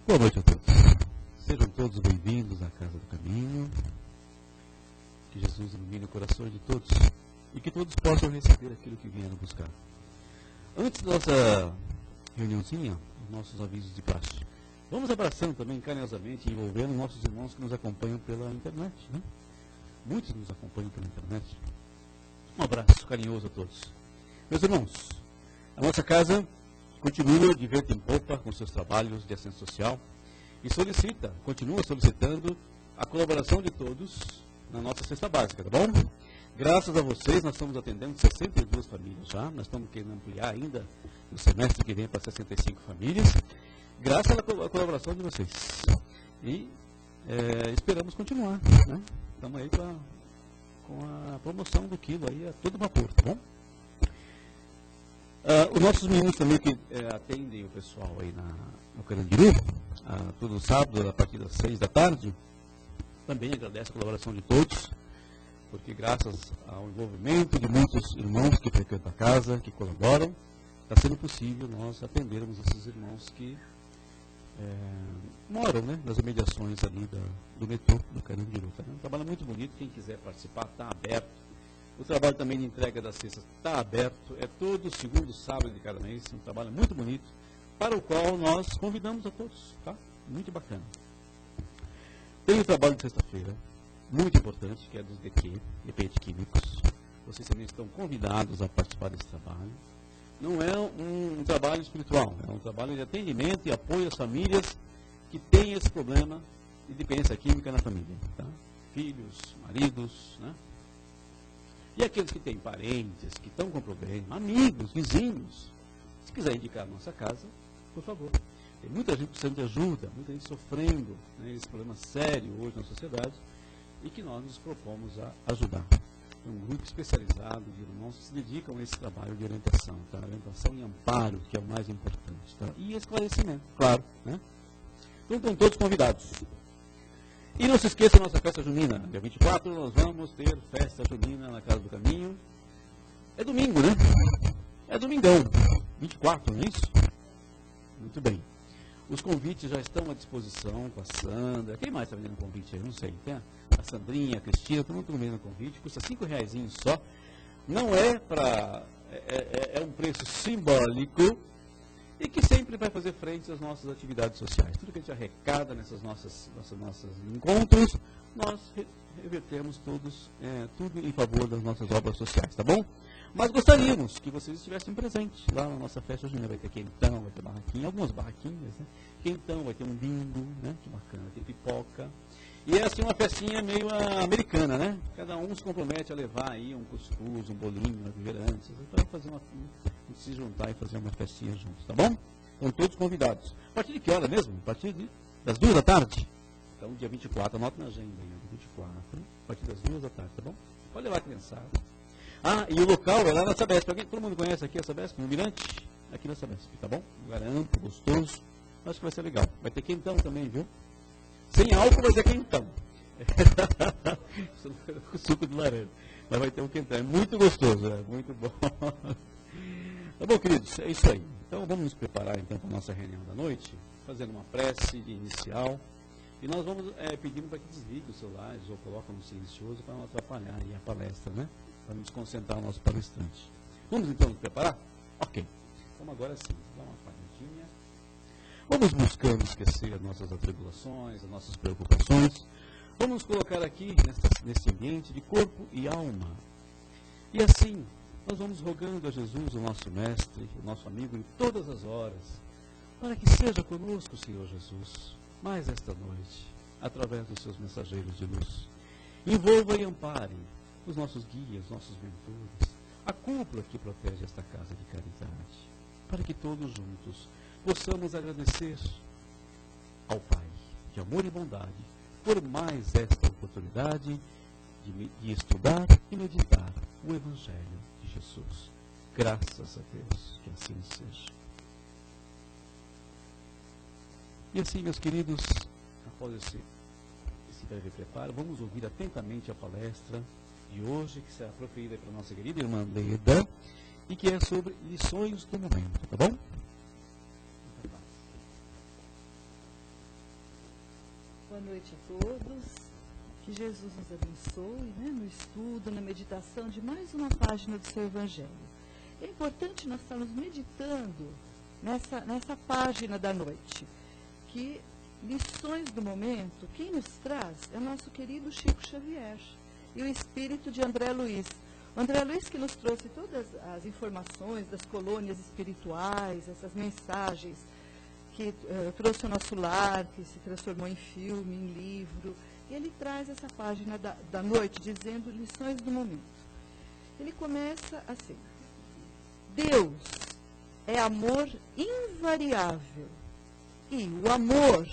Boa noite a todos. Sejam todos bem-vindos à Casa do Caminho. Que Jesus ilumine o coração de todos e que todos possam receber aquilo que vieram buscar. Antes da nossa reuniãozinha, os nossos avisos de praxe. Vamos abraçando também carinhosamente e envolvendo nossos irmãos que nos acompanham pela internet, né? Muitos nos acompanham pela internet. Um abraço carinhoso a todos. Meus irmãos, a nossa casa continua de vento em popa com seus trabalhos de assistência social e continua solicitando a colaboração de todos na nossa cesta básica, tá bom? Graças a vocês, nós estamos atendendo 62 famílias já, nós estamos querendo ampliar ainda no semestre que vem para 65 famílias, graças à colaboração de vocês. E esperamos continuar, né? Estamos aí com a promoção do quilo aí a todo vapor, tá bom? Os nossos meninos também que atendem o pessoal aí no Carandiru, todo sábado, a partir das 6 da tarde, também agradeço a colaboração de todos, porque graças ao envolvimento de muitos irmãos que frequentam a casa, que colaboram, está sendo possível nós atendermos esses irmãos que moram, né, nas imediações ali do metrô do Carandiru. Tá? Um trabalho muito bonito, quem quiser participar está aberto. O trabalho também de entrega das cestas está aberto, é todo segundo sábado de cada mês, um trabalho muito bonito, para o qual nós convidamos a todos, tá? Muito bacana. Tem o trabalho de sexta-feira, muito importante, que é dos DP Químicos. Vocês também estão convidados a participar desse trabalho. Não é um trabalho espiritual, é um trabalho de atendimento e apoio às famílias que têm esse problema de dependência química na família, tá? Filhos, maridos, né? E aqueles que têm parentes, que estão com problema, amigos, vizinhos, se quiser indicar a nossa casa, por favor. Tem muita gente precisando de ajuda, muita gente sofrendo, né, esse problema sério hoje na sociedade, e que nós nos propomos a ajudar. É um grupo especializado de irmãos que se dedicam a esse trabalho de orientação, tá? Orientação e amparo, que é o mais importante, tá? E esclarecimento, claro, né? Então estão todos convidados. E não se esqueça da nossa festa junina. Dia 24 nós vamos ter festa junina na Casa do Caminho. É domingo, né? É domingão. 24, não é isso? Muito bem. Os convites já estão à disposição com a Sandra. Quem mais está vendendo convite aí? Não sei. Tem a Sandrinha, a Cristina, todo mundo vendendo convite. Custa R$5 só. Não é para... É um preço simbólico e que sempre vai fazer frente às nossas atividades sociais. Tudo que a gente arrecada nesses nossos encontros, nós revertemos tudo em favor das nossas obras sociais, tá bom? Mas gostaríamos que vocês estivessem presentes lá na nossa festa junina. Vai ter quentão, vai ter barraquinha, algumas barraquinhas, né? Quentão, vai ter um bingo, né? Que bacana, tem pipoca. E é assim uma festinha meio americana, né? Cada um se compromete a levar aí um cuscuz, um bolinho, uma refrigerante, para fazer se juntar e fazer uma festinha juntos, tá bom? Estão todos convidados. A partir de que hora mesmo? A partir das 2 da tarde? Então, dia 24, anota na agenda aí, dia 24, a partir das 2 da tarde, tá bom? Pode levar a criançada. E o local é lá na Sabesp. Todo mundo conhece aqui a Sabesp, no Mirante? Aqui na Sabesp, tá bom? Lugar amplo, gostoso. Acho que vai ser legal. Vai ter quentão também, viu? Sem álcool vai ter quentão. Suco de laranja. Mas vai ter um quentão. É muito gostoso, né? Muito bom. Tá bom, queridos? É isso aí. Então vamos nos preparar então para a nossa reunião da noite, fazendo uma prece inicial. E nós vamos pedindo para que desligue os celulares ou coloquem no silencioso para não atrapalhar aí a palestra, né? Para nos concentrar o nosso palestrante. Vamos então nos preparar? Ok. Então agora sim, dá uma paradinha. Vamos buscando esquecer as nossas atribulações, as nossas preocupações. Vamos nos colocar aqui nesse ambiente de corpo e alma. E assim, nós vamos rogando a Jesus, o nosso mestre, o nosso amigo, em todas as horas, para que seja conosco, Senhor Jesus, mais esta noite, através dos seus mensageiros de luz. Envolva e ampare os nossos guias, nossos mentores, a cúpula que protege esta casa de caridade, para que todos juntos possamos agradecer ao Pai, de amor e bondade, por mais esta oportunidade de estudar e meditar o Evangelho de Jesus. Graças a Deus, que assim seja. E assim, meus queridos, após esse breve preparo, vamos ouvir atentamente a palestra de hoje, que será proferida pela nossa querida irmã Leda, e que é sobre lições do momento, tá bom? Boa noite a todos. Que Jesus nos abençoe, né, no estudo, na meditação de mais uma página do seu Evangelho. É importante nós estarmos meditando nessa página da noite, que lições do momento, quem nos traz é o nosso querido Chico Xavier e o espírito de André Luiz. O André Luiz que nos trouxe todas as informações das colônias espirituais, essas mensagens que trouxe o nosso lar, que se transformou em filme, em livro. E ele traz essa página da noite, dizendo lições do momento. Ele começa assim: Deus é amor invariável, e o amor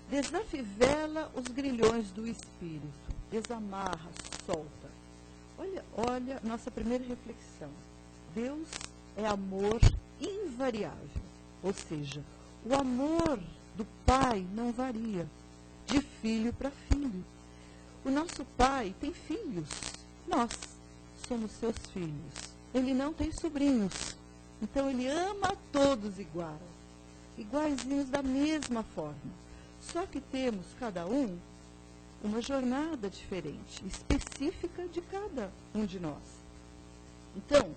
desafivela os grilhões do espírito, desamarra, solta. Olha nossa primeira reflexão. Deus é amor invariável, ou seja, o amor do Pai não varia de filho para filho. O nosso Pai tem filhos, nós somos seus filhos. Ele não tem sobrinhos, então ele ama a todos iguaizinhos da mesma forma. Só que temos, cada um, uma jornada diferente, específica de cada um de nós. Então,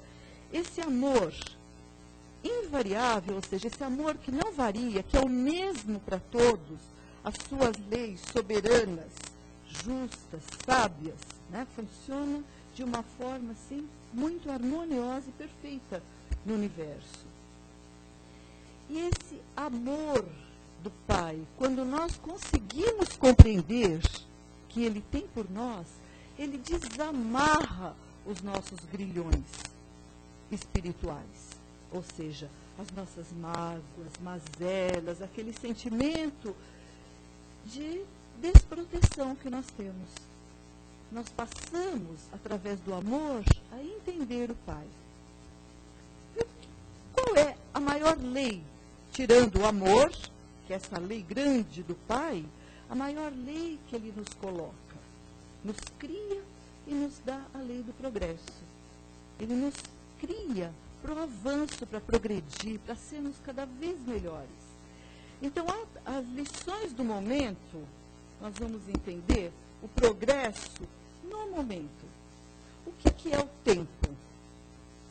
esse amor invariável, ou seja, esse amor que não varia, que é o mesmo para todos, as suas leis soberanas, justas, sábias, né, funciona de uma forma assim muito harmoniosa e perfeita no universo. E esse amor do Pai, quando nós conseguimos compreender que Ele tem por nós, Ele desamarra os nossos grilhões espirituais. Ou seja, as nossas mágoas, mazelas, aquele sentimento de desproteção que nós temos. Nós passamos, através do amor, a entender o Pai. Qual é a maior lei? Tirando o amor, que é essa lei grande do Pai, a maior lei que Ele nos coloca. Nos cria e nos dá a lei do progresso. Ele nos cria para o avanço, para progredir, para sermos cada vez melhores. Então, as lições do momento, nós vamos entender o progresso no momento. O que é o tempo?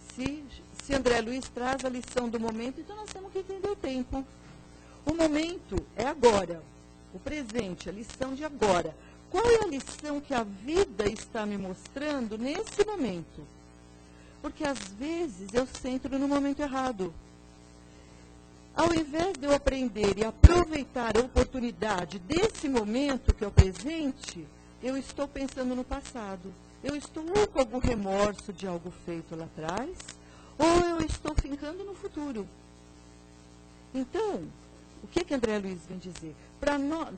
Se André Luiz traz a lição do momento, então nós temos que entender o tempo. O momento é agora, o presente, a lição de agora. Qual é a lição que a vida está me mostrando nesse momento? Porque às vezes eu centro no momento errado. Ao invés de eu aprender e aproveitar a oportunidade desse momento que é o presente, eu estou pensando no passado. Eu estou ou com algum remorso de algo feito lá atrás, ou eu estou fincando no futuro. Então, o que André Luiz vem dizer?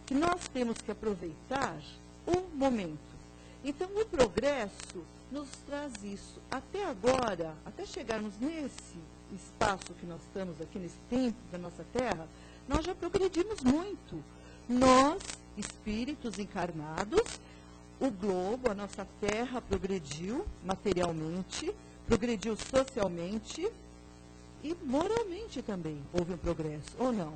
Que nós temos que aproveitar o momento. Então, o progresso nos traz isso. Até agora, até chegarmos nesse espaço que nós estamos aqui, nesse tempo da nossa Terra, nós já progredimos muito. Nós, espíritos encarnados, o globo, a nossa Terra progrediu materialmente, progrediu socialmente e moralmente também houve um progresso, ou não?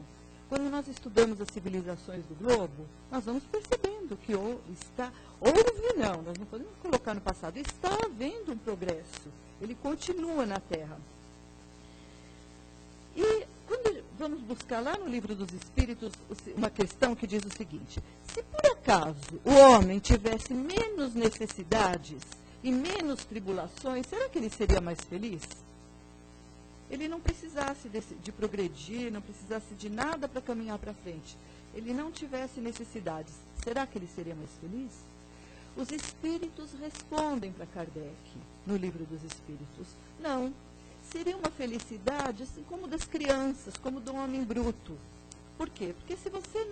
Quando nós estudamos as civilizações do globo, nós vamos percebendo que nós não podemos colocar no passado, está havendo um progresso, ele continua na Terra. E quando vamos buscar lá no Livro dos Espíritos uma questão que diz o seguinte: se por acaso o homem tivesse menos necessidades e menos tribulações, será que ele seria mais feliz? Ele não precisasse de progredir, não precisasse de nada para caminhar para frente. Ele não tivesse necessidades, será que ele seria mais feliz? Os espíritos respondem para Kardec, no Livro dos Espíritos: não, seria uma felicidade assim como das crianças, como do homem bruto. Por quê? Porque se você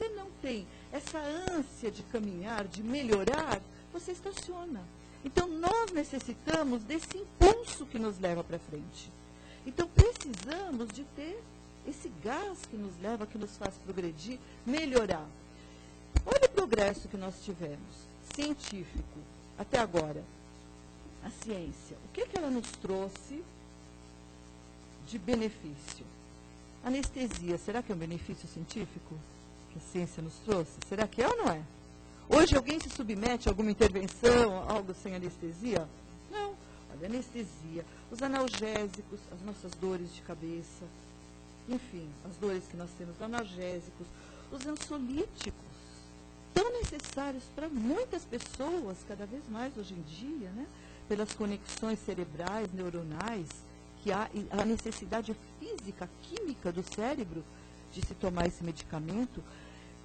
não tem essa ânsia de caminhar, de melhorar, você estaciona. Então, nós necessitamos desse impulso que nos leva para frente. Então, precisamos de ter esse gás que nos leva, que nos faz progredir, melhorar. Olha o progresso que nós tivemos, científico, até agora. A ciência, o que ela nos trouxe de benefício? Anestesia, será que é um benefício científico? que a ciência nos trouxe? Será que é ou não é? Hoje alguém se submete a alguma intervenção, algo sem anestesia? Não. Olha, anestesia, os analgésicos, as nossas dores de cabeça, enfim, as dores que nós temos, analgésicos, os ansiolíticos, tão necessários para muitas pessoas, cada vez mais hoje em dia, né? Pelas conexões cerebrais, neuronais, que há a necessidade física, química do cérebro de se tomar esse medicamento.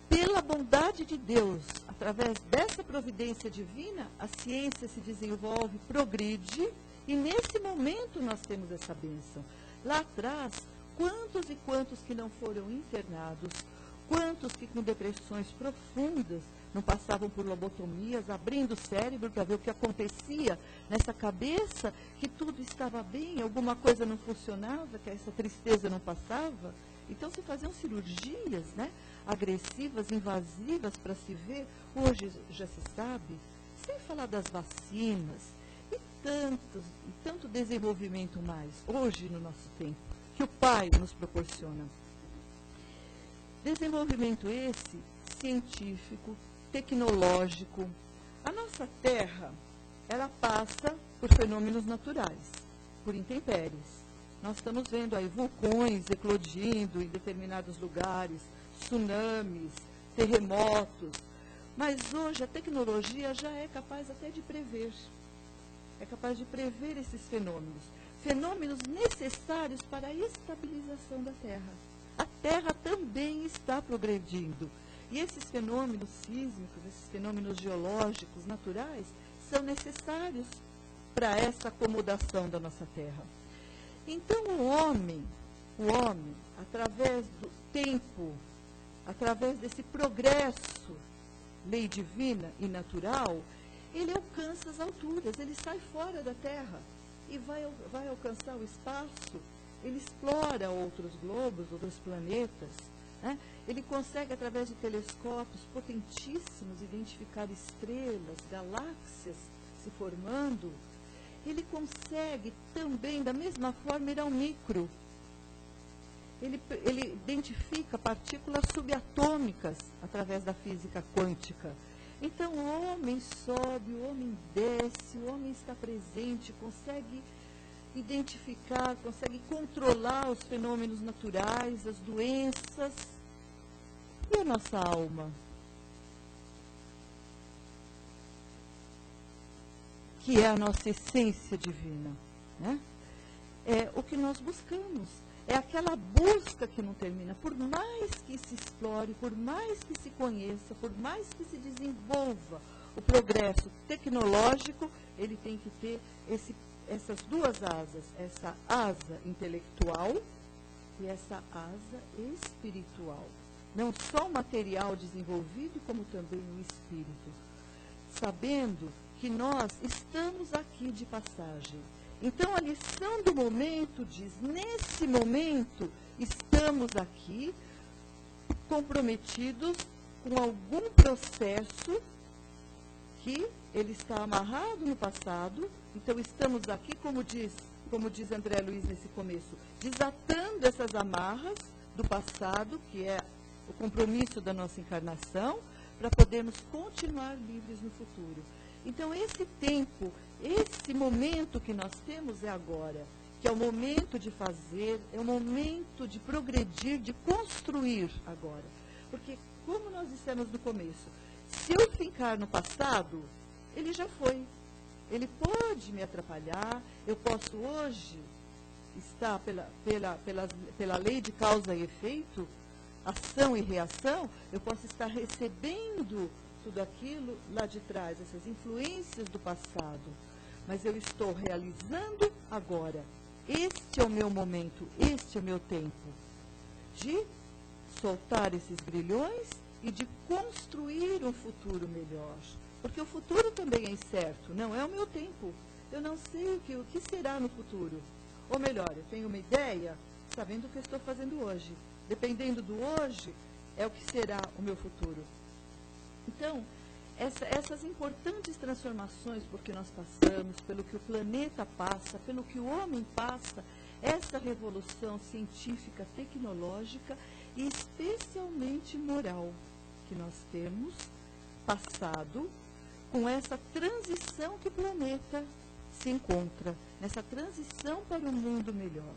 Pela bondade de Deus, através dessa providência divina, a ciência se desenvolve, progride, e nesse momento nós temos essa bênção. Lá atrás, quantos e quantos que não foram internados, quantos que com depressões profundas não passavam por lobotomias, abrindo o cérebro para ver o que acontecia nessa cabeça, que tudo estava bem, alguma coisa não funcionava, que essa tristeza não passava. Então se faziam cirurgias, né, agressivas, invasivas para se ver. Hoje já se sabe, sem falar das vacinas e tanto desenvolvimento mais, hoje no nosso tempo, que o Pai nos proporciona. Desenvolvimento esse científico, tecnológico. A nossa Terra, ela passa por fenômenos naturais, por intempéries. Nós estamos vendo aí vulcões eclodindo em determinados lugares, tsunamis, terremotos. Mas hoje a tecnologia já é capaz até de prever. É capaz de prever esses fenômenos. Fenômenos necessários para a estabilização da Terra. A Terra também está progredindo. E esses fenômenos sísmicos, esses fenômenos geológicos, naturais, são necessários para essa acomodação da nossa Terra. Então, o homem, através do tempo, através desse progresso, lei divina e natural, ele alcança as alturas, ele sai fora da Terra e vai alcançar o espaço, ele explora outros globos, outros planetas, né? Ele consegue, através de telescópios potentíssimos, identificar estrelas, galáxias se formando. Ele consegue também, da mesma forma, ir ao micro. Ele identifica partículas subatômicas através da física quântica. Então, o homem sobe, o homem desce, o homem está presente, consegue identificar, consegue controlar os fenômenos naturais, as doenças. E a nossa alma? Que é a nossa essência divina, né? É o que nós buscamos. É aquela busca que não termina. Por mais que se explore, por mais que se conheça, por mais que se desenvolva o progresso tecnológico, ele tem que ter essas duas asas, essa asa intelectual e essa asa espiritual. Não só o material desenvolvido, como também o espírito. Sabendo que nós estamos aqui de passagem. Então, a lição do momento diz, nesse momento, estamos aqui comprometidos com algum processo que ele está amarrado no passado. Então, estamos aqui, como diz André Luiz nesse começo, desatando essas amarras do passado, que é o compromisso da nossa encarnação, para podermos continuar livres no futuro. Então, esse tempo, esse momento que nós temos é agora, que é o momento de fazer, é o momento de progredir, de construir agora. Porque, como nós dissemos no começo, se eu ficar no passado, ele já foi. Ele pode me atrapalhar, eu posso hoje estar pela lei de causa e efeito, ação e reação, eu posso estar recebendo tudo aquilo lá de trás, essas influências do passado. Mas eu estou realizando agora. Este é o meu momento, este é o meu tempo de soltar esses grilhões e de construir um futuro melhor. Porque o futuro também é incerto, não é o meu tempo. Eu não sei o que será no futuro. Ou melhor, eu tenho uma ideia sabendo o que eu estou fazendo hoje. Dependendo do hoje, é o que será o meu futuro. Então, essas importantes transformações por que nós passamos, pelo que o planeta passa, pelo que o homem passa, essa revolução científica, tecnológica e especialmente moral que nós temos passado com essa transição que o planeta se encontra, nessa transição para um mundo melhor.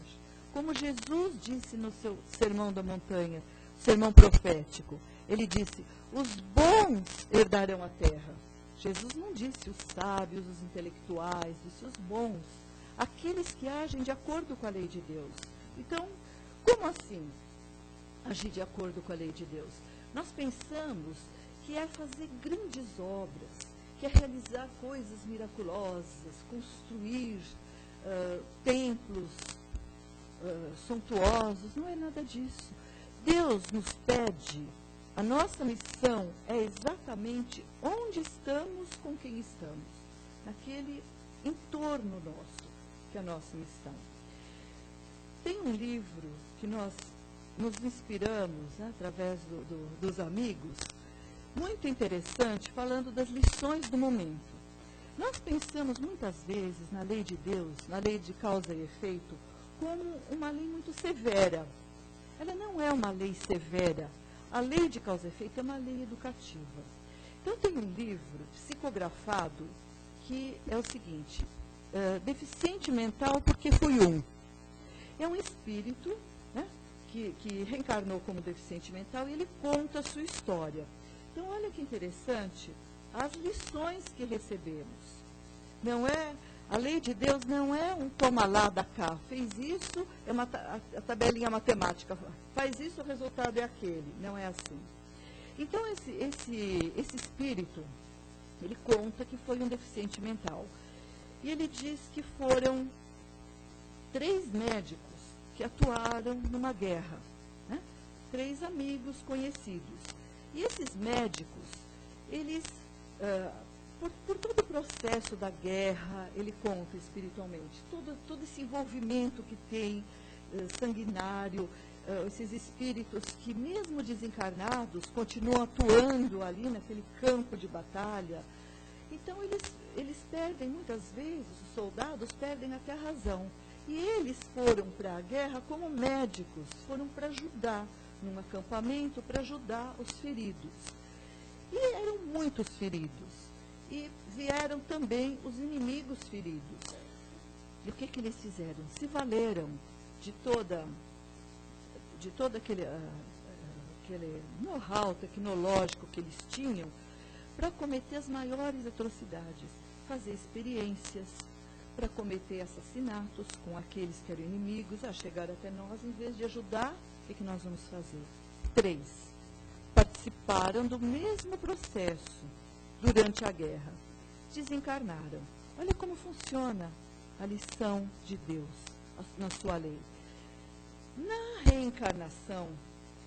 Como Jesus disse no seu Sermão da Montanha, sermão profético, ele disse, os bons herdarão a terra. Jesus não disse os sábios, os intelectuais, disse os bons, aqueles que agem de acordo com a lei de Deus. Então, como assim agir de acordo com a lei de Deus? Nós pensamos que é fazer grandes obras, que é realizar coisas miraculosas, construir templos suntuosos. Não é nada disso. Deus nos pede, a nossa missão é exatamente onde estamos, com quem estamos, naquele entorno nosso, que é a nossa missão. Tem um livro que nós nos inspiramos, né, através dos amigos, muito interessante, falando das lições do momento. Nós pensamos muitas vezes na lei de Deus, na lei de causa e efeito, como uma lei muito severa. Ela não é uma lei severa. A lei de causa e efeito é uma lei educativa. Então, tem um livro psicografado que é o seguinte, Deficiente Mental porque fui um. É um espírito, né, que reencarnou como deficiente mental e ele conta a sua história. Então, olha que interessante as lições que recebemos. Não é, a lei de Deus não é um toma lá da cá, fez isso, é a tabelinha matemática, faz isso, o resultado é aquele. Não é assim. Então, esse espírito, ele conta que foi um deficiente mental. E ele diz que foram 3 médicos que atuaram numa guerra, né? 3 amigos conhecidos. E esses médicos, eles, por todo o processo da guerra, ele conta espiritualmente, todo esse envolvimento que tem, sanguinário, esses espíritos que, mesmo desencarnados, continuam atuando ali naquele campo de batalha. Então, eles perdem, muitas vezes, os soldados perdem até a razão. E eles foram para a guerra como médicos, foram para ajudar, num acampamento, para ajudar os feridos. E eram muitos feridos. E vieram também os inimigos feridos. E o que eles fizeram? Se valeram de todo aquele know-how tecnológico que eles tinham para cometer as maiores atrocidades, fazer experiências, para cometer assassinatos com aqueles que eram inimigos, a chegar até nós, em vez de ajudar, o que nós vamos fazer? 3 participaram do mesmo processo durante a guerra, desencarnaram. Olha como funciona a lição de Deus na sua lei. Na reencarnação,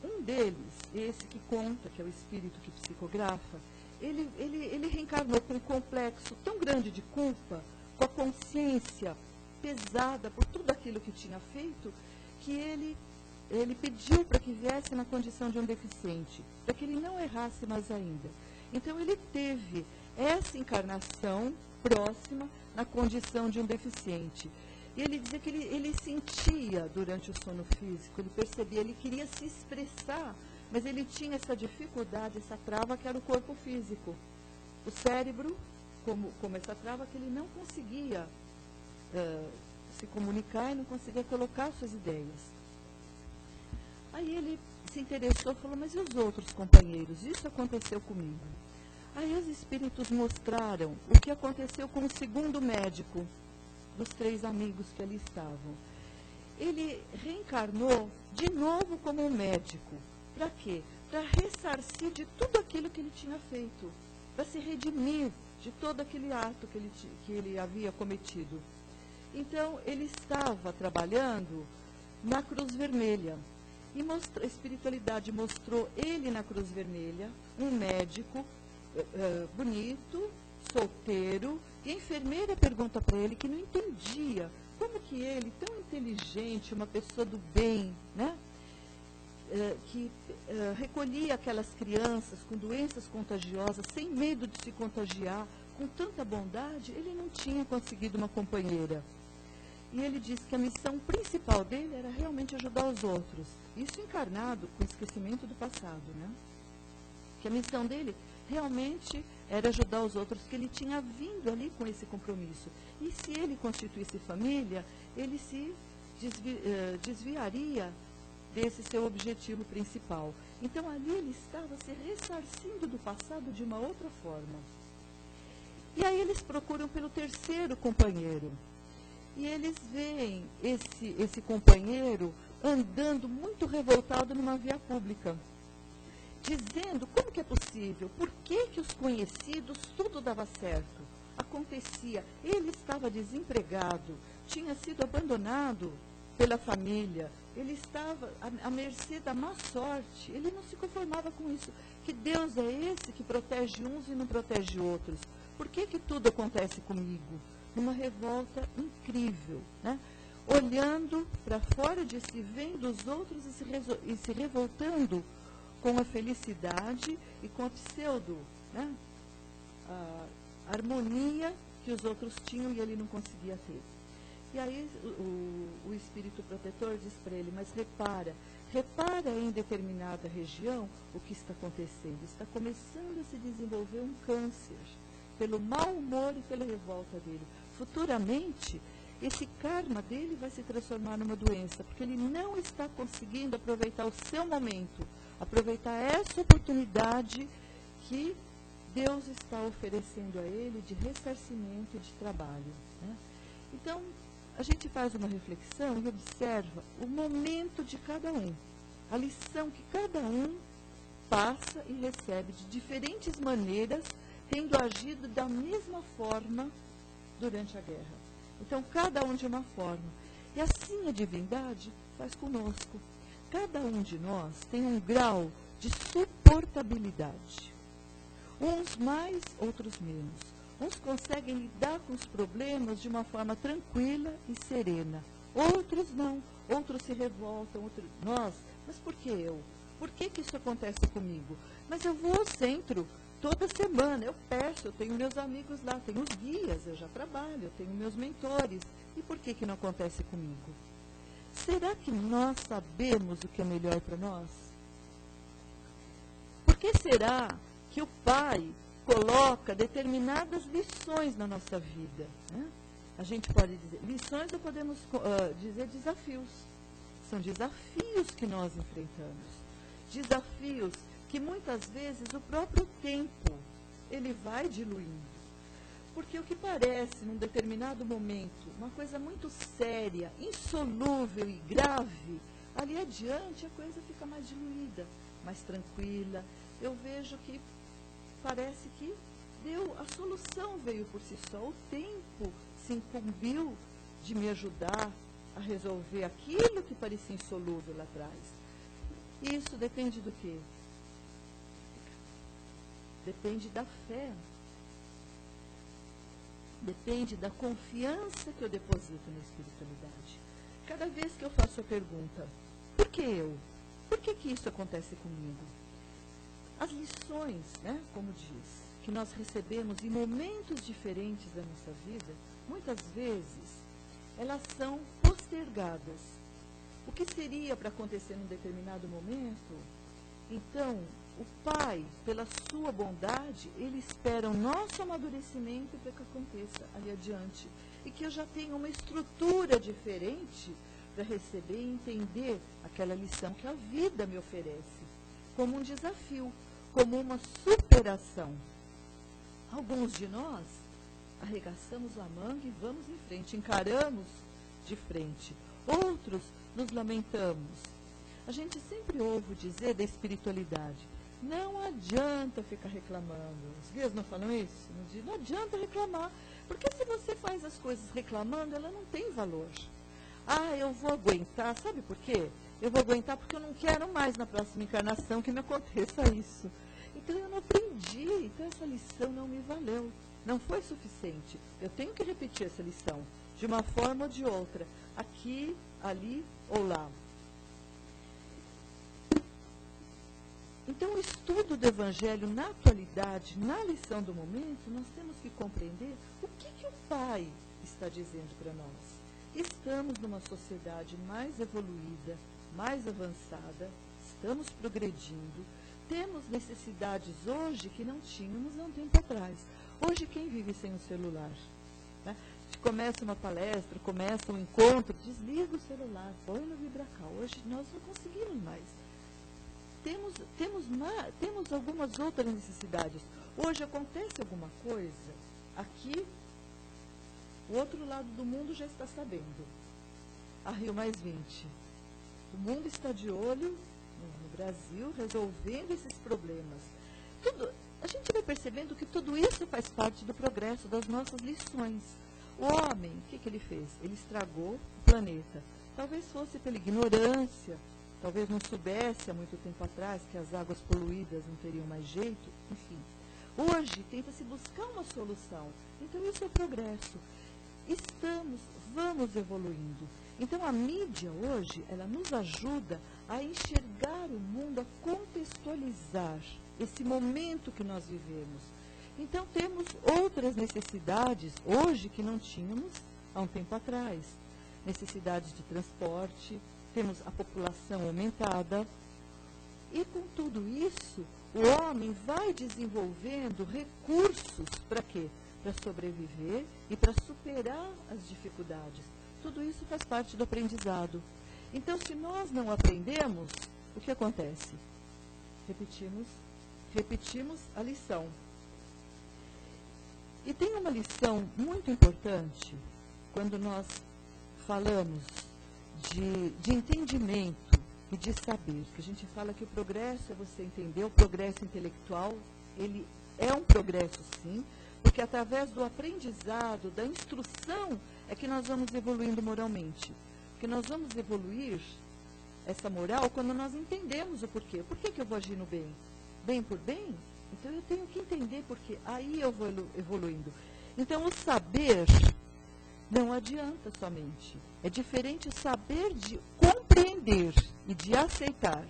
um deles, esse que conta, que é o espírito que psicografa, ele reencarnou com um complexo tão grande de culpa, com a consciência pesada por tudo aquilo que tinha feito, que ele pediu para que viesse na condição de um deficiente, para que ele não errasse mais ainda. Então, ele teve essa encarnação próxima na condição de um deficiente. E ele dizia que ele sentia durante o sono físico, ele percebia, ele queria se expressar, mas ele tinha essa dificuldade, essa trava que era o corpo físico. O cérebro, como essa trava, que ele não conseguia se comunicar e não conseguia colocar suas ideias. Aí ele se interessou e falou, mas e os outros companheiros? Isso aconteceu comigo. Aí os espíritos mostraram o que aconteceu com o segundo médico dos 3 amigos que ali estavam. Ele reencarnou de novo como um médico. Para quê? Para ressarcir de tudo aquilo que ele tinha feito, para se redimir de todo aquele ato que ele havia cometido. Então, ele estava trabalhando na Cruz Vermelha. E a espiritualidade mostrou ele na Cruz Vermelha, um médico bonito, solteiro, e a enfermeira pergunta para ele, que não entendia, como que ele, tão inteligente, uma pessoa do bem, né, que recolhia aquelas crianças com doenças contagiosas, sem medo de se contagiar, com tanta bondade, ele não tinha conseguido uma companheira. e ele diz que a missão principal dele era realmente ajudar os outros. Isso encarnado com o esquecimento do passado, né? Que a missão dele realmente era ajudar os outros, que ele tinha vindo ali com esse compromisso. E se ele constituísse família, ele se desviaria desse seu objetivo principal. Então ali ele estava se ressarcindo do passado de uma outra forma. E aí eles procuram pelo terceiro companheiro. E eles veem esse companheiro andando muito revoltado numa via pública, dizendo como que é possível, por que os conhecidos tudo dava certo, acontecia, ele estava desempregado, tinha sido abandonado pela família, ele estava à mercê da má sorte, ele não se conformava com isso. Que Deus é esse que protege uns e não protege outros? Por que tudo acontece comigo? Uma revolta incrível, né? Olhando para fora de si, vendo os outros e se revoltando com a felicidade e com a pseudo, né? A harmonia que os outros tinham e ele não conseguia ter. E aí o espírito protetor diz para ele, mas repara em determinada região o que está acontecendo. Está começando a se desenvolver um câncer, pelo mau humor e pela revolta dele. Futuramente, esse karma dele vai se transformar numa doença, porque ele não está conseguindo aproveitar o seu momento, aproveitar essa oportunidade que Deus está oferecendo a ele de ressarcimento e de trabalho, né? Então, a gente faz uma reflexão e observa o momento de cada um, a lição que cada um passa e recebe de diferentes maneiras, tendo agido da mesma forma durante a guerra. Então, cada um de uma forma. E assim a divindade faz conosco. Cada um de nós tem um grau de suportabilidade. Uns mais, outros menos. Uns conseguem lidar com os problemas de uma forma tranquila e serena. Outros não. Outros se revoltam. Nós, mas por que eu? Por que isso acontece comigo? Mas eu vou ao centro toda semana, eu peço, eu tenho meus amigos lá, tenho os guias, eu já trabalho, eu tenho meus mentores. E por que não acontece comigo? Será que nós sabemos o que é melhor para nós? Por que será que o Pai coloca determinadas lições na nossa vida, né? A gente pode dizer lições ou podemos dizer desafios. São desafios que nós enfrentamos. Desafios que muitas vezes o próprio tempo ele vai diluindo. Porque o que parece, num determinado momento, uma coisa muito séria, insolúvel e grave, ali adiante a coisa fica mais diluída, mais tranquila. Eu vejo que parece que a solução veio por si só. O tempo se incumbiu de me ajudar a resolver aquilo que parecia insolúvel lá atrás. Isso depende do quê? Depende da fé. Depende da confiança que eu deposito na espiritualidade. Cada vez que eu faço a pergunta, por que eu? Por que isso acontece comigo? As lições, né, como diz, que nós recebemos em momentos diferentes da nossa vida, muitas vezes, elas são postergadas. O que seria para acontecer num determinado momento? Então, o Pai, pela sua bondade, ele espera o nosso amadurecimento para que aconteça ali adiante. E que eu já tenha uma estrutura diferente para receber e entender aquela lição que a vida me oferece, como um desafio, como uma superação. Alguns de nós arregaçamos a manga e vamos em frente, encaramos de frente. Outros nos lamentamos. A gente sempre ouve dizer da espiritualidade, não adianta ficar reclamando. Os guias não falam isso? Não adianta reclamar, porque se você faz as coisas reclamando, ela não tem valor. Ah, eu vou aguentar, sabe por quê? Eu vou aguentar porque eu não quero mais na próxima encarnação que me aconteça isso. Então eu não aprendi, então essa lição não me valeu, não foi suficiente. Eu tenho que repetir essa lição, de uma forma ou de outra, aqui, ali ou lá. Então, o estudo do Evangelho na atualidade, na lição do momento, nós temos que compreender o que o Pai está dizendo para nós. Estamos numa sociedade mais evoluída, mais avançada, estamos progredindo, temos necessidades hoje que não tínhamos há um tempo atrás. Hoje, quem vive sem o celular? Né? Começa uma palestra, começa um encontro, desliga o celular, põe no vibracal. Hoje nós não conseguimos mais. Temos algumas outras necessidades. Hoje acontece alguma coisa, aqui, o outro lado do mundo já está sabendo. A Rio+20. O mundo está de olho no Brasil, resolvendo esses problemas. A gente vai percebendo que tudo isso faz parte do progresso, das nossas lições. O homem, o que ele fez? Ele estragou o planeta. Talvez fosse pela ignorância, talvez não soubesse há muito tempo atrás que as águas poluídas não teriam mais jeito, enfim. Hoje tenta-se buscar uma solução. Então isso é progresso. Vamos evoluindo. Então a mídia hoje, ela nos ajuda a enxergar o mundo, a contextualizar esse momento que nós vivemos. Então temos outras necessidades hoje que não tínhamos há um tempo atrás. Necessidades de transporte, temos a população aumentada. E com tudo isso, o homem vai desenvolvendo recursos para quê? Para sobreviver e para superar as dificuldades. Tudo isso faz parte do aprendizado. Então, se nós não aprendemos, o que acontece? Repetimos a lição. E tem uma lição muito importante quando nós falamos de entendimento e de saber. Que a gente fala que o progresso é você entender, o progresso intelectual, ele é um progresso sim, porque através do aprendizado, da instrução, é que nós vamos evoluindo moralmente. Porque nós vamos evoluir essa moral quando nós entendemos o porquê. Por que eu vou agir no bem? Bem por bem? Então eu tenho que entender porquê. Aí eu vou evoluindo. Então o saber não adianta somente. É diferente o saber de compreender e de aceitar.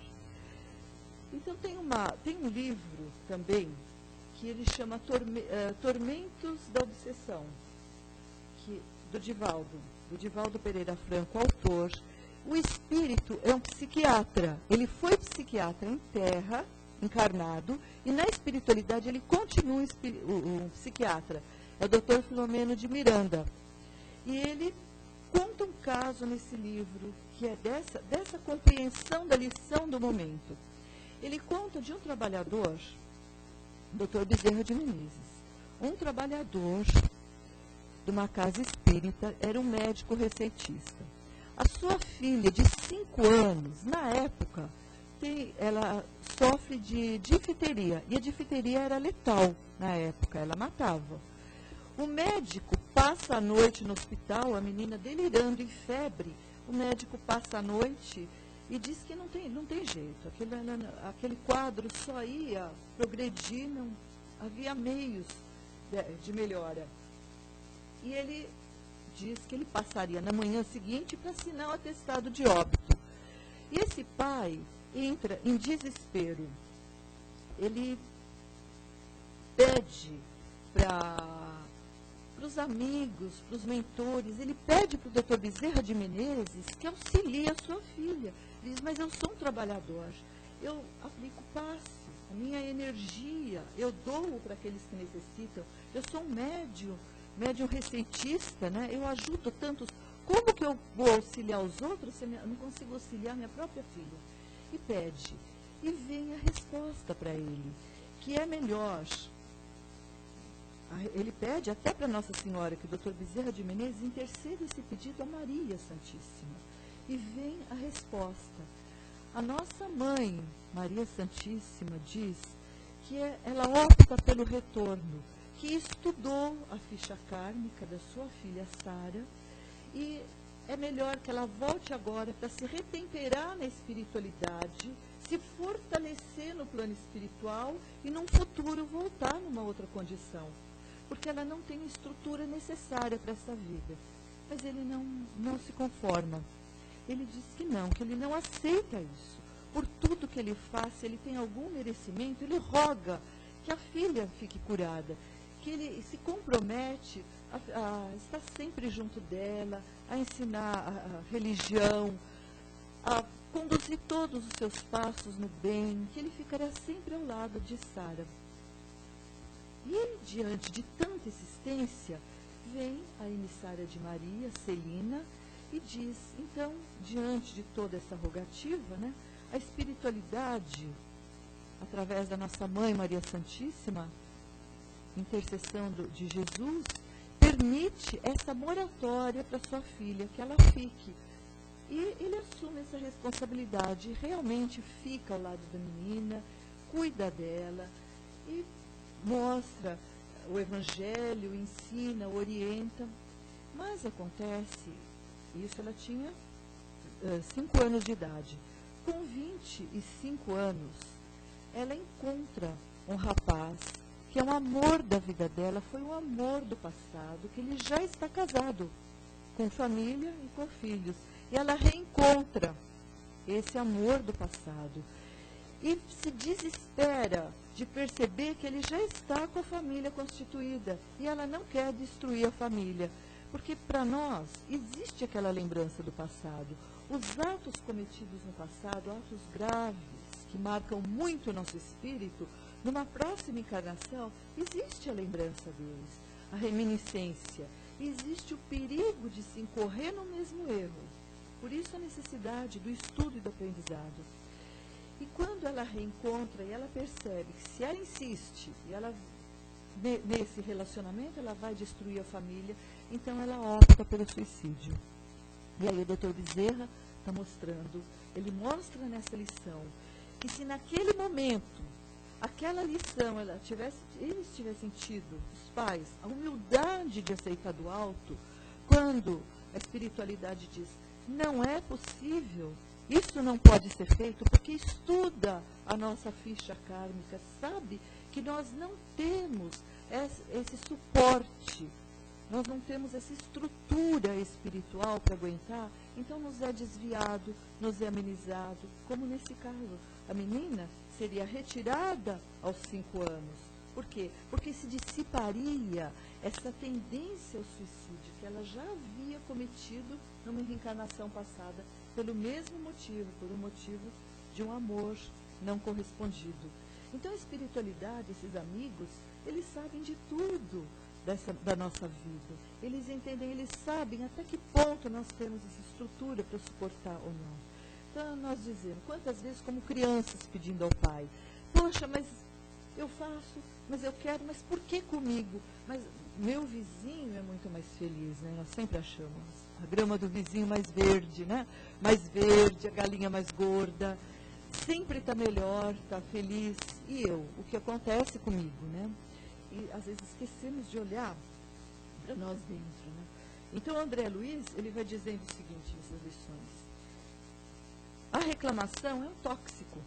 Então tem um livro também que ele chama Tormentos da Obsessão, do Divaldo Pereira Franco, autor. O espírito é um psiquiatra. Ele foi psiquiatra em terra, encarnado, e na espiritualidade ele continua um psiquiatra. É o Dr. Filomeno de Miranda. E ele conta um caso nesse livro, que é dessa compreensão da lição do momento. Ele conta de um trabalhador, Dr. Bezerra de Menezes, um trabalhador de uma casa espírita, era um médico receitista. A sua filha, de 5 anos, na época, ela sofre de difteria, e a difteria era letal na época, ela matava. O médico passa a noite no hospital, a menina delirando em febre, o médico passa a noite e diz que não tem jeito, aquele quadro só ia progredir, não havia meios de melhora. E ele diz que ele passaria na manhã seguinte para assinar o atestado de óbito. E esse pai entra em desespero. Ele pede para os amigos, para os mentores, ele pede para o Dr. Bezerra de Menezes que auxilie a sua filha. Ele diz, mas eu sou um trabalhador, eu aplico passe, a minha energia, eu dou para aqueles que necessitam, eu sou um médium receitista, né? Eu ajudo tantos. Como que eu vou auxiliar os outros se eu não consigo auxiliar minha própria filha? E pede. E vem a resposta para ele, que é melhor. Ele pede até para Nossa Senhora, que o Dr. Bezerra de Menezes interceda esse pedido a Maria Santíssima. E vem a resposta. A nossa mãe, Maria Santíssima, diz que ela opta pelo retorno, que estudou a ficha kármica da sua filha Sara, e é melhor que ela volte agora para se retemperar na espiritualidade, se fortalecer no plano espiritual e num futuro voltar numa outra condição, porque ela não tem a estrutura necessária para essa vida. Mas ele não se conforma. Ele diz que ele não aceita isso. Por tudo que ele faz, se ele tem algum merecimento, ele roga que a filha fique curada. que ele se compromete a estar sempre junto dela, a ensinar a religião, a conduzir todos os seus passos no bem, que ele ficará sempre ao lado de Sara. E ele, diante de tanta insistência, vem a emissária de Maria, Celina, e diz, então, diante de toda essa rogativa, né, a espiritualidade, através da nossa Mãe Maria Santíssima, intercessão de Jesus, permite essa moratória para sua filha, que ela fique. E ele assume essa responsabilidade, realmente fica ao lado da menina, cuida dela e mostra o Evangelho, ensina, orienta. Mas acontece, isso ela tinha 5 anos de idade. Com 25 anos, ela encontra um rapaz que é um amor da vida dela, foi um amor do passado, que ele já está casado, com família e com filhos. E ela reencontra esse amor do passado. E se desespera de perceber que ele já está com a família constituída. E ela não quer destruir a família. Porque para nós existe aquela lembrança do passado. Os atos cometidos no passado, atos graves, que marcam muito o nosso espírito, numa próxima encarnação, existe a lembrança deles, a reminiscência. Existe o perigo de se incorrer no mesmo erro. Por isso a necessidade do estudo e do aprendizado. E quando ela reencontra e ela percebe que se ela insiste, e ela, nesse relacionamento, ela vai destruir a família, então ela opta pelo suicídio. E aí o doutor Bezerra está mostrando, ele mostra nessa lição, que se naquele momento, aquela lição, eles tivessem tido, os pais, a humildade de aceitar do alto, quando a espiritualidade diz, não é possível, isso não pode ser feito, porque estuda a nossa ficha kármica, sabe que nós não temos esse suporte, nós não temos essa estrutura espiritual para aguentar, então nos é desviado, nos é amenizado, como nesse caso. A menina seria retirada aos 5 anos. Por quê? Porque se dissiparia essa tendência ao suicídio que ela já havia cometido numa reencarnação passada, pelo mesmo motivo, por um motivo de um amor não correspondido. Então a espiritualidade, esses amigos, eles sabem de tudo da nossa vida. Eles entendem, eles sabem até que ponto nós temos essa estrutura para suportar ou não. Então nós dizemos, quantas vezes como crianças pedindo ao pai, poxa, mas eu faço, mas eu quero, mas por que comigo? Mas meu vizinho é muito mais feliz, né? Nós sempre achamos a grama do vizinho mais verde, né? Mais verde, a galinha mais gorda, sempre está melhor, está feliz. E eu, o que acontece comigo, né? E às vezes esquecemos de olhar para nós dentro, né? Então o André Luiz, ele vai dizendo o seguinte nessas lições. A reclamação é um tóxico.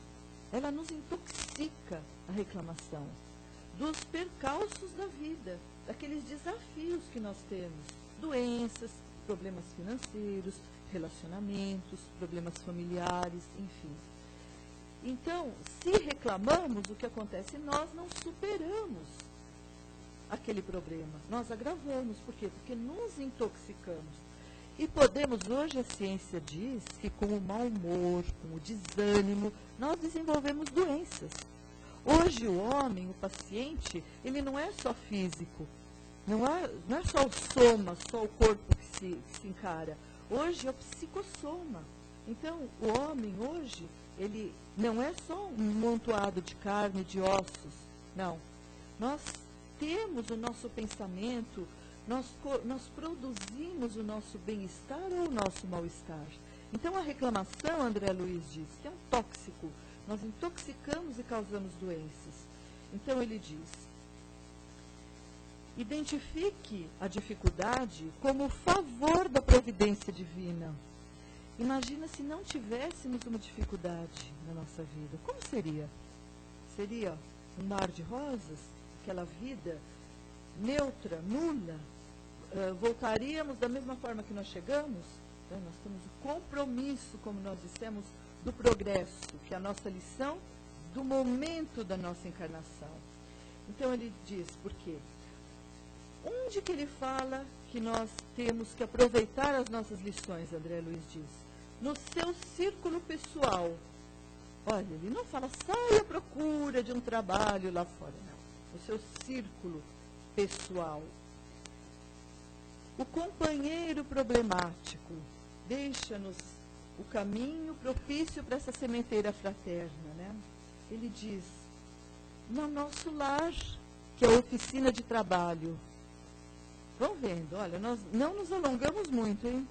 Ela nos intoxica, a reclamação, dos percalços da vida, daqueles desafios que nós temos, doenças, problemas financeiros, relacionamentos, problemas familiares, enfim. Então, se reclamamos, o que acontece? Nós não superamos aquele problema, nós agravamos. Por quê? Porque nos intoxicamos. E podemos, hoje a ciência diz que com o mau humor, com o desânimo, nós desenvolvemos doenças. Hoje o homem, o paciente, ele não é só físico, não é só o soma, só o corpo que se encara. Hoje é o psicossoma. Então o homem hoje, ele não é só um montoado de carne, de ossos, não. Nós temos o nosso pensamento, nós produzimos o nosso bem-estar ou o nosso mal-estar. Então a reclamação, André Luiz diz, que é um tóxico. Nós intoxicamos e causamos doenças. Então ele diz, identifique a dificuldade como favor da providência divina. Imagina se não tivéssemos uma dificuldade na nossa vida. Como seria? Seria um mar de rosas? Aquela vida neutra, nula? Voltaríamos da mesma forma que nós chegamos? Então, nós temos o compromisso, como nós dissemos, do progresso, que é a nossa lição do momento da nossa encarnação. Então ele diz, por quê? Onde que ele fala que nós temos que aproveitar as nossas lições, André Luiz diz? No seu círculo pessoal. Olha, ele não fala, saia à procura de um trabalho lá fora, não. No seu círculo pessoal. O companheiro problemático deixa-nos o caminho propício para essa sementeira fraterna, né? Ele diz, no nosso lar, que é a oficina de trabalho. Vão vendo, olha, nós não nos alongamos muito, hein?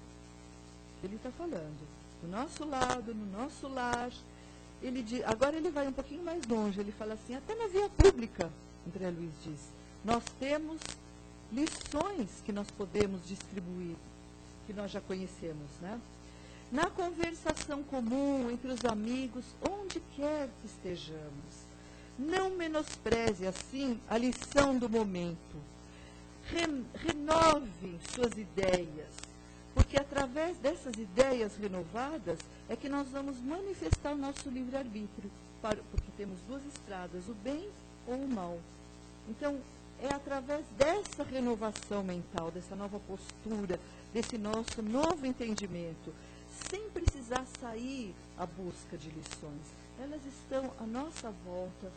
Ele está falando. Do nosso lado, no nosso lar. Ele diz, agora ele vai um pouquinho mais longe, ele fala assim, até na via pública, André Luiz diz, nós temos lições que nós podemos distribuir, que nós já conhecemos, né? Na conversação comum, entre os amigos, onde quer que estejamos. Não menospreze, assim, a lição do momento. Renove suas ideias, porque através dessas ideias renovadas é que nós vamos manifestar o nosso livre-arbítrio, porque temos duas estradas, o bem ou o mal. Então, é através dessa renovação mental, dessa nova postura, desse nosso novo entendimento, sem precisar sair à busca de lições. Elas estão à nossa volta,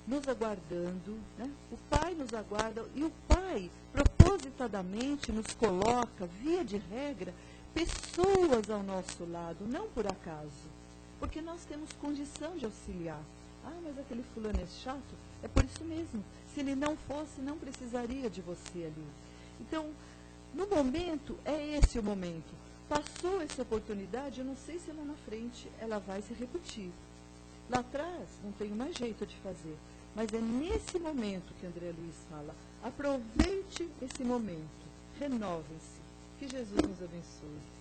nos aguardando, né? O Pai nos aguarda e o Pai, propositadamente, nos coloca, via de regra, pessoas ao nosso lado, não por acaso, porque nós temos condição de auxiliar. Ah, mas aquele fulano é chato? É por isso mesmo. Se ele não fosse, não precisaria de você ali. Então, no momento, é esse o momento. Passou essa oportunidade, eu não sei se lá na frente ela vai se repetir. Lá atrás, não tenho mais jeito de fazer. Mas é nesse momento que André Luiz fala. Aproveite esse momento. Renovem-se. Que Jesus nos abençoe.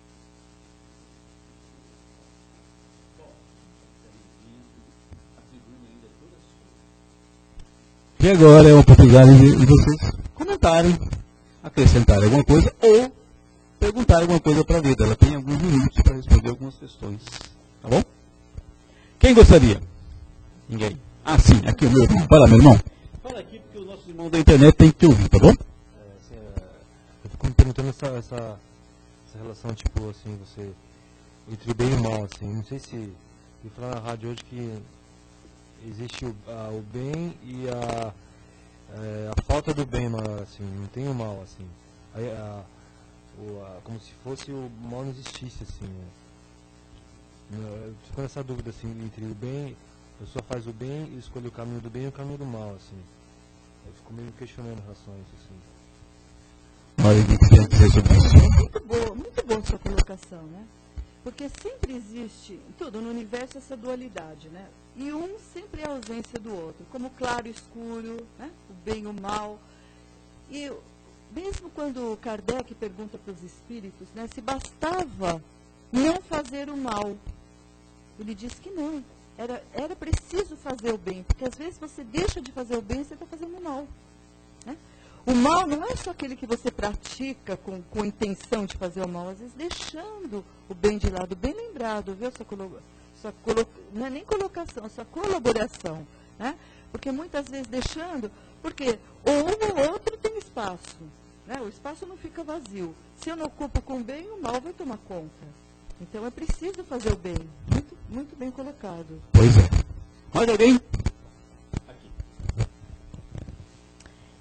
E agora é a oportunidade de vocês comentarem, acrescentarem alguma coisa ou perguntarem alguma coisa para a vida. Ela tem alguns minutos para responder algumas questões. Tá bom? Quem gostaria? Ninguém. Ah, sim, aqui o meu irmão. Fala, meu irmão. Fala aqui porque o nosso irmão da internet tem que te ouvir, tá bom? Eu fico me perguntando essa relação, tipo, assim, você, entre o bem e o mal, assim. Não sei se, eu falar na rádio hoje que existe o bem e a falta do bem, assim, não tem o mal, assim. Aí, como se fosse o mal não existisse, assim. Eu fico nessa dúvida, assim, entre o bem, a pessoa faz o bem e escolhe o caminho do bem e o caminho do mal, assim. Eu fico meio questionando em relação a isso, assim. Olha, o que tem que dizer sobre isso? Muito boa sua colocação, né? Porque sempre existe, em tudo, no universo, essa dualidade, né? E um sempre é a ausência do outro, como claro e escuro, né? O bem e o mal. E mesmo quando Kardec pergunta para os espíritos, né, se bastava não fazer o mal, ele diz que não. Era preciso fazer o bem, porque às vezes você deixa de fazer o bem e você está fazendo o mal. Né? O mal não é só aquele que você pratica com intenção de fazer o mal, às vezes deixando o bem de lado, bem lembrado, viu? Não é nem colocação, a sua colaboração. Né? Porque muitas vezes deixando, porque ou um ou outro tem espaço. Né? O espaço não fica vazio. Se eu não ocupo com o bem, o mal vai tomar conta. Então é preciso fazer o bem. Muito, muito bem colocado. Pois é. Mais alguém?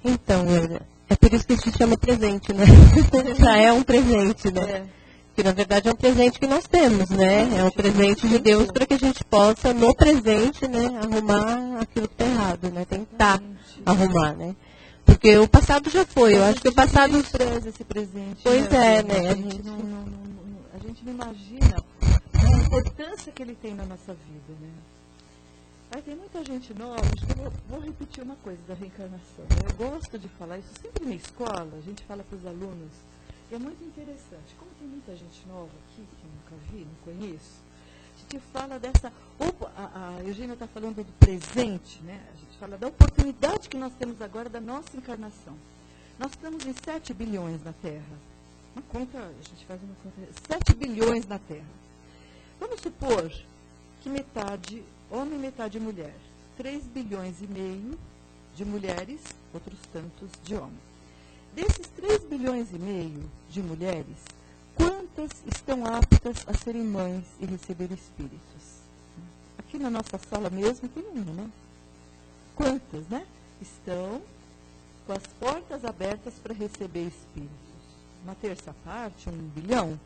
Então, é por isso que se chama presente, né? Já é um presente, né? É. Que na verdade é um presente que nós temos, né? É um presente de Deus para que a gente possa, no presente, né, arrumar aquilo que está errado, né? Tentar arrumar, né? Porque o passado já foi, eu acho que o passado... A gente despreza esse presente. Pois é, né? A gente não imagina a importância que ele tem na nossa vida, né? Aí tem muita gente nova, acho que eu vou repetir uma coisa da reencarnação. Eu gosto de falar isso sempre na escola, a gente fala para os alunos, e é muito interessante. Como tem muita gente nova aqui, que eu nunca vi, não conheço, a gente fala dessa... A Eugênia está falando do presente, né? A gente fala da oportunidade que nós temos agora da nossa encarnação. Nós estamos em 7 bilhões na Terra. Uma conta, a gente faz uma conta... 7 bilhões na Terra. Vamos supor que metade homem, metade mulher. 3 bilhões e meio de mulheres, outros tantos de homens. Desses 3,5 bilhões de mulheres, quantas estão aptas a serem mães e receber espíritos? Aqui na nossa sala mesmo tem uma, né? Quantas, né? Estão com as portas abertas para receber espíritos? Uma terça parte, 1 bilhão?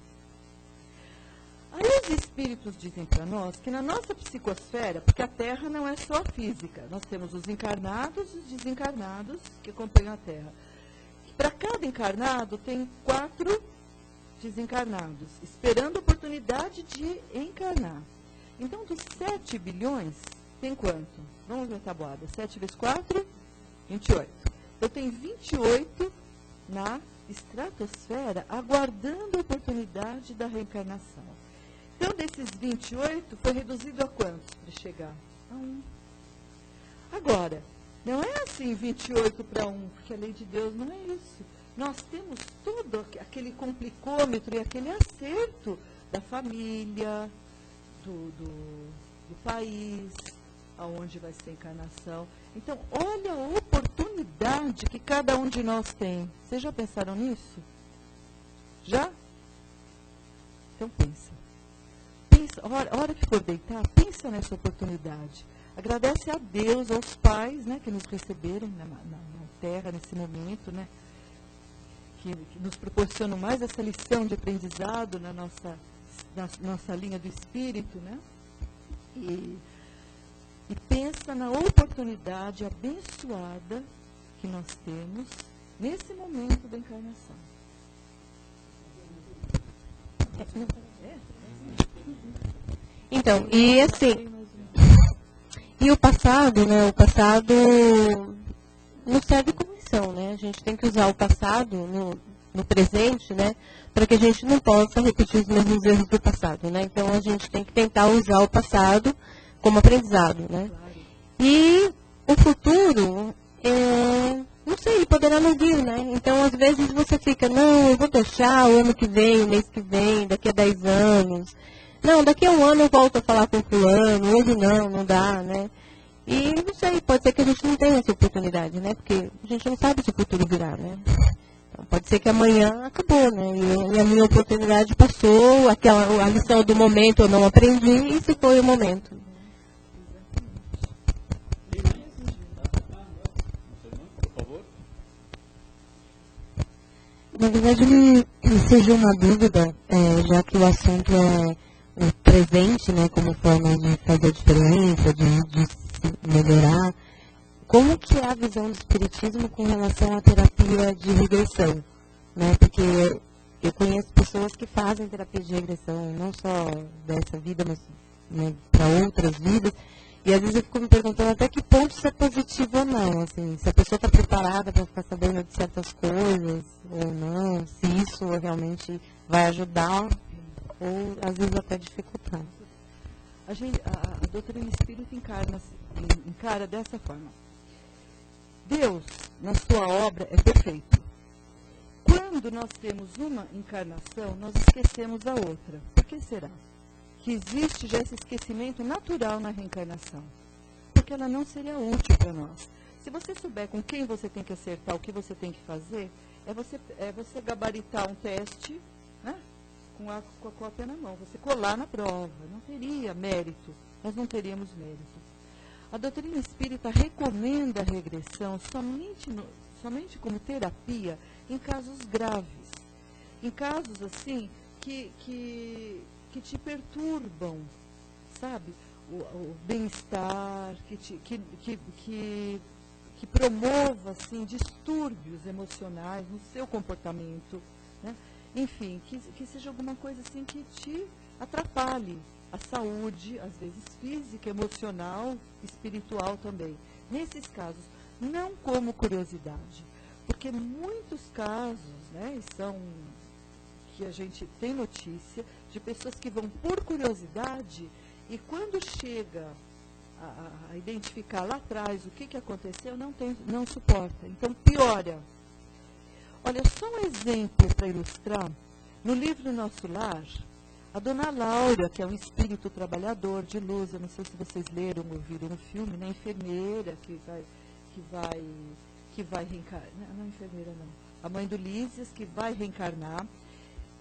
Aí os espíritos dizem para nós que na nossa psicosfera, porque a Terra não é só a física, nós temos os encarnados e os desencarnados que acompanham a Terra. Para cada encarnado tem 4 desencarnados, esperando a oportunidade de encarnar. Então, dos 7 bilhões, tem quanto? Vamos ver a tabuada. 7 vezes 4, 28. Então, tem 28 na estratosfera, aguardando a oportunidade da reencarnação. Então, desses 28, foi reduzido a quantos para chegar? A 1. Agora, não é assim 28 para 1, porque a lei de Deus não é isso. Nós temos todo aquele complicômetro e aquele acerto da família, do país, aonde vai ser a encarnação. Então, olha a oportunidade que cada um de nós tem. Vocês já pensaram nisso? Já? Então, pensa. A hora que for deitar, pensa nessa oportunidade. Agradece a Deus, aos pais, né, que nos receberam na Terra nesse momento, né, que nos proporcionam mais essa lição de aprendizado na nossa linha do espírito, né? E pensa na oportunidade abençoada que nós temos nesse momento da encarnação. Então, e assim, e o passado, né? O passado não serve como lição, né? A gente tem que usar o passado no presente, né? Para que a gente não possa repetir os mesmos erros do passado, né? Então, a gente tem que tentar usar o passado como aprendizado, né? E o futuro, não sei, poderá não vir, né? Então, às vezes você fica, não, eu vou deixar o ano que vem, o mês que vem, daqui a 10 anos. Não, daqui a 1 ano eu volto a falar com o fulano, hoje não dá, né? E não sei, pode ser que a gente não tenha essa oportunidade, né? Porque a gente não sabe se o futuro virá, né? Então, pode ser que amanhã acabou, né? E a minha oportunidade passou, a lição do momento eu não aprendi, e se foi o momento. Na verdade, me surgiu uma dúvida, já que o assunto é o presente, né, como forma de fazer a diferença, de se melhorar. Como que é a visão do Espiritismo com relação à terapia de regressão? Né? Porque eu conheço pessoas que fazem terapia de regressão, não só dessa vida, mas, né, para outras vidas. E às vezes eu fico me perguntando até que ponto isso é positivo ou não. Assim, se a pessoa está preparada para ficar sabendo de certas coisas ou não, se isso realmente vai ajudar ou às vezes até dificultar. A doutrina espírita encara dessa forma. Deus, na sua obra, é perfeito. Quando nós temos uma encarnação, nós esquecemos a outra. Por que será? Que existe já esse esquecimento natural na reencarnação. Porque ela não seria útil para nós. Se você souber com quem você tem que acertar, o que você tem que fazer, é você gabaritar um teste, né, com a cópia na mão, você colar na prova. Não teria mérito, nós não teríamos mérito. A doutrina espírita recomenda a regressão somente como terapia em casos graves. Em casos assim que te perturbam, sabe? O bem-estar, que promova assim, distúrbios emocionais no seu comportamento, né? Enfim, que seja alguma coisa assim que te atrapalhe a saúde, às vezes física, emocional, espiritual também. Nesses casos, não como curiosidade, porque muitos casos, né, são que a gente tem notícia de pessoas que vão por curiosidade e quando chega a identificar lá atrás o que aconteceu, não suporta. Então, piora. Olha, só um exemplo para ilustrar. No livro Nosso Lar, a dona Laura, que é um espírito trabalhador de luz, eu não sei se vocês leram ou viram o filme, né? Enfermeira que vai reencarnar. Não, enfermeira não. a mãe do Lísias, que vai reencarnar.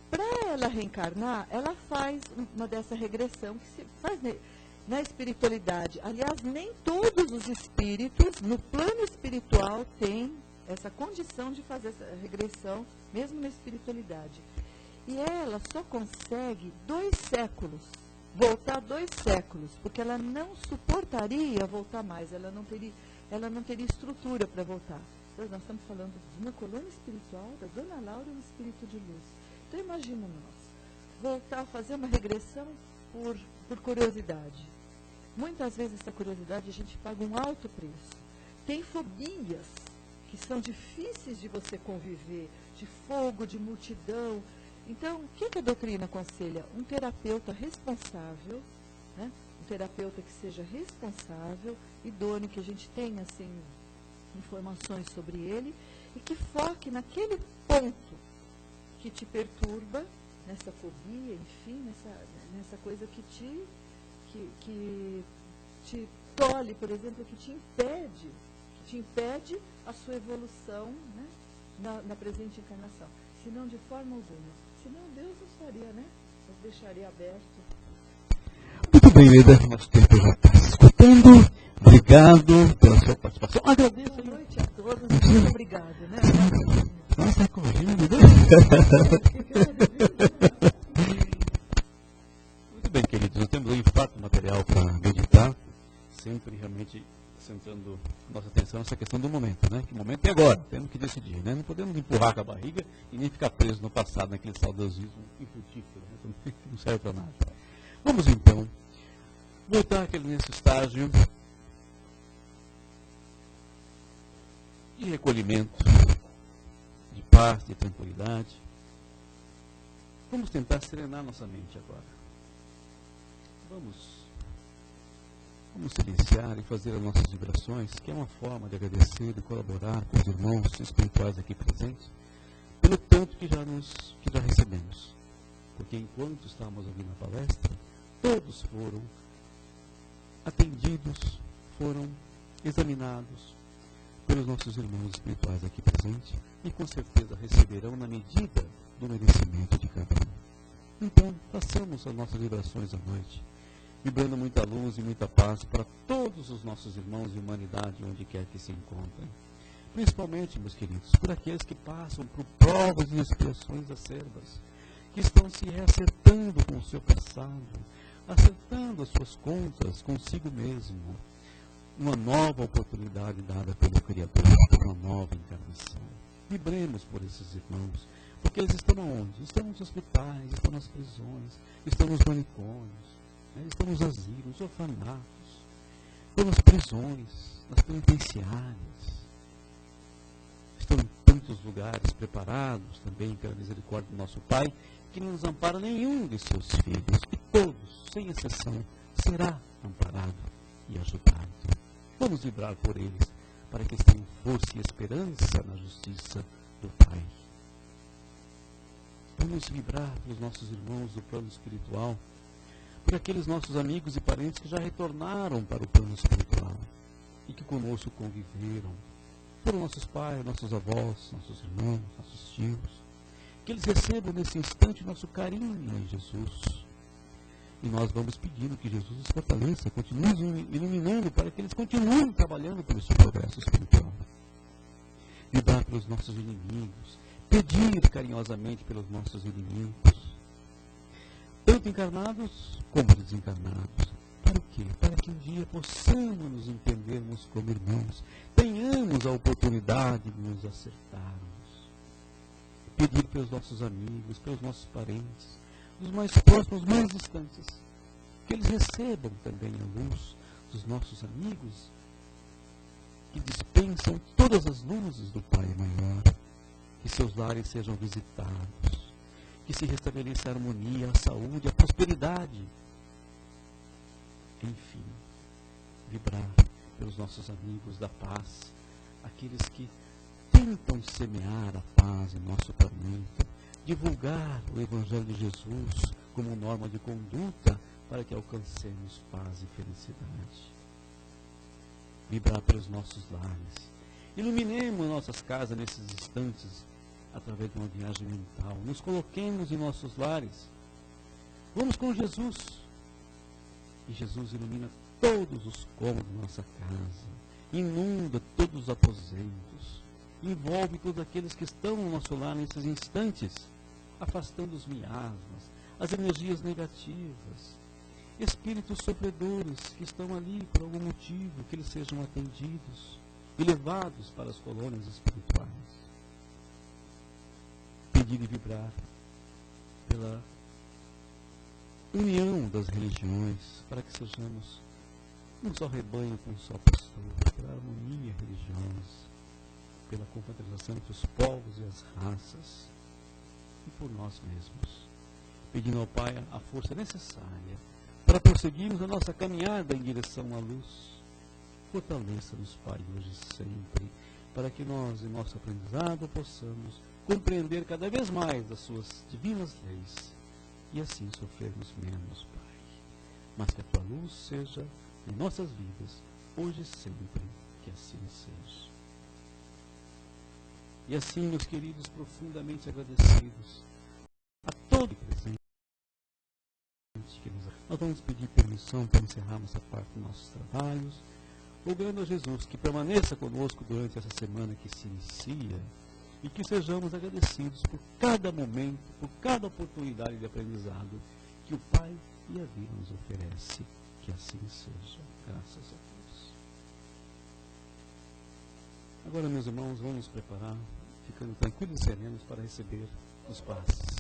Para ela reencarnar, ela faz uma dessa regressão que se faz na espiritualidade. Aliás, nem todos os espíritos, no plano espiritual, têm essa condição de fazer essa regressão, mesmo na espiritualidade. E ela só consegue 2 séculos, voltar 2 séculos, porque ela não suportaria voltar mais, ela não teria estrutura para voltar. Então, nós estamos falando de uma colônia espiritual, da Dona Laura, um espírito de luz. Então, imagina nós, voltar a fazer uma regressão por curiosidade. Muitas vezes essa curiosidade a gente paga um alto preço. Tem fobias que são difíceis de você conviver, de fogo, de multidão. Então, o que a doutrina aconselha? Um terapeuta responsável, né? Um terapeuta que seja responsável, idôneo, que a gente tenha assim, informações sobre ele, e que foque naquele ponto que te perturba, nessa fobia, enfim, nessa coisa que te tolhe, por exemplo, que te impede a sua evolução, né, na presente encarnação. Senão, de forma alguma. Senão, Deus nos faria, né? Nos deixaria aberto. Muito bem, Leda. Nosso tempo já está se escutando. Obrigado pela sua participação. Agradeço. Boa noite a todos e muito obrigado, né? Nossa, correndo, né? Muito bem, queridos. Nós temos aí fato material para meditar, sempre realmente centrando nossa atenção nessa questão do momento, né? Que o momento é agora, temos que decidir, né? Não podemos empurrar com a barriga e nem ficar preso no passado, naquele saudosismo infrutífero, né? Que não serve para nada. Vamos então voltar nesse estágio de recolhimento, de paz, de tranquilidade. Vamos tentar serenar nossa mente agora. Vamos silenciar e fazer as nossas vibrações, que é uma forma de agradecer e colaborar com os irmãos espirituais aqui presentes, pelo tanto que já recebemos. Porque enquanto estávamos ouvindo a palestra, todos foram atendidos, foram examinados pelos nossos irmãos espirituais aqui presentes e com certeza receberão na medida do merecimento de cada um. Então, façamos as nossas vibrações à noite, vibrando muita luz e muita paz para todos os nossos irmãos de humanidade, onde quer que se encontrem. Principalmente, meus queridos, por aqueles que passam por provas e expiações acerbas, que estão se reacertando com o seu passado, acertando as suas contas consigo mesmo. Uma nova oportunidade dada pelo Criador, uma nova encarnação. Vibremos por esses irmãos, porque eles estão onde? Estão nos hospitais, estão nas prisões, estão nos manicômios, estão nos asilos, nos orfanatos, estão nas prisões, nas penitenciárias, estão em tantos lugares preparados também pela misericórdia do nosso Pai, que não nos ampara nenhum de seus filhos, e todos, sem exceção, será amparado e ajudado. Vamos vibrar por eles, para que eles tenham força e esperança na justiça do Pai. Vamos vibrar pelos nossos irmãos do plano espiritual, por aqueles nossos amigos e parentes que já retornaram para o plano espiritual e que conosco conviveram, por nossos pais, nossos avós, nossos irmãos, nossos tios, que eles recebam nesse instante nosso carinho em Jesus. E nós vamos pedindo que Jesus os fortaleça, continue iluminando para que eles continuem trabalhando pelo seu progresso espiritual. Vibrar pelos nossos inimigos, pedir carinhosamente pelos nossos inimigos, tanto encarnados como desencarnados. Para o quê? Para que um dia possamos nos entendermos como irmãos, tenhamos a oportunidade de nos acertarmos. Pedir pelos nossos amigos, pelos nossos parentes, os mais próximos, os mais distantes, que eles recebam também a luz dos nossos amigos, que dispensam todas as luzes do Pai maior, que seus lares sejam visitados, que se restabeleça a harmonia, a saúde, a prosperidade. Enfim, vibrar pelos nossos amigos da paz, aqueles que tentam semear a paz em nosso planeta, divulgar o Evangelho de Jesus como norma de conduta para que alcancemos paz e felicidade. Vibrar pelos nossos lares. Iluminemos nossas casas nesses instantes através de uma viagem mental. Nos coloquemos em nossos lares. Vamos com Jesus. E Jesus ilumina todos os cômodos da nossa casa, inunda todos os aposentos, envolve todos aqueles que estão no nosso lar nesses instantes, afastando os miasmas, as energias negativas, espíritos sofredores que estão ali por algum motivo, que eles sejam atendidos e levados para as colônias espirituais. Pedir e vibrar pela união das religiões, para que sejamos um só rebanho com um só pastor, pela harmonia religiosa, pela confraternização entre os povos e as raças, e por nós mesmos, pedindo ao Pai a força necessária para prosseguirmos a nossa caminhada em direção à luz. Fortaleça-nos, Pai, hoje e sempre, para que nós, em nosso aprendizado, possamos compreender cada vez mais as suas divinas leis e assim sofrermos menos, Pai. Mas que a tua luz seja em nossas vidas, hoje e sempre, que assim seja. E assim, meus queridos, profundamente agradecidos a todo presente que nós vamos pedir permissão para encerrarmos essa parte dos nossos trabalhos, rogando a Jesus que permaneça conosco durante essa semana que se inicia e que sejamos agradecidos por cada momento, por cada oportunidade de aprendizado que o Pai e a vida nos oferece. Que assim seja, graças a Deus. Agora, meus irmãos, vamos nos preparar, ficando tranquilos e serenos para receber os passes.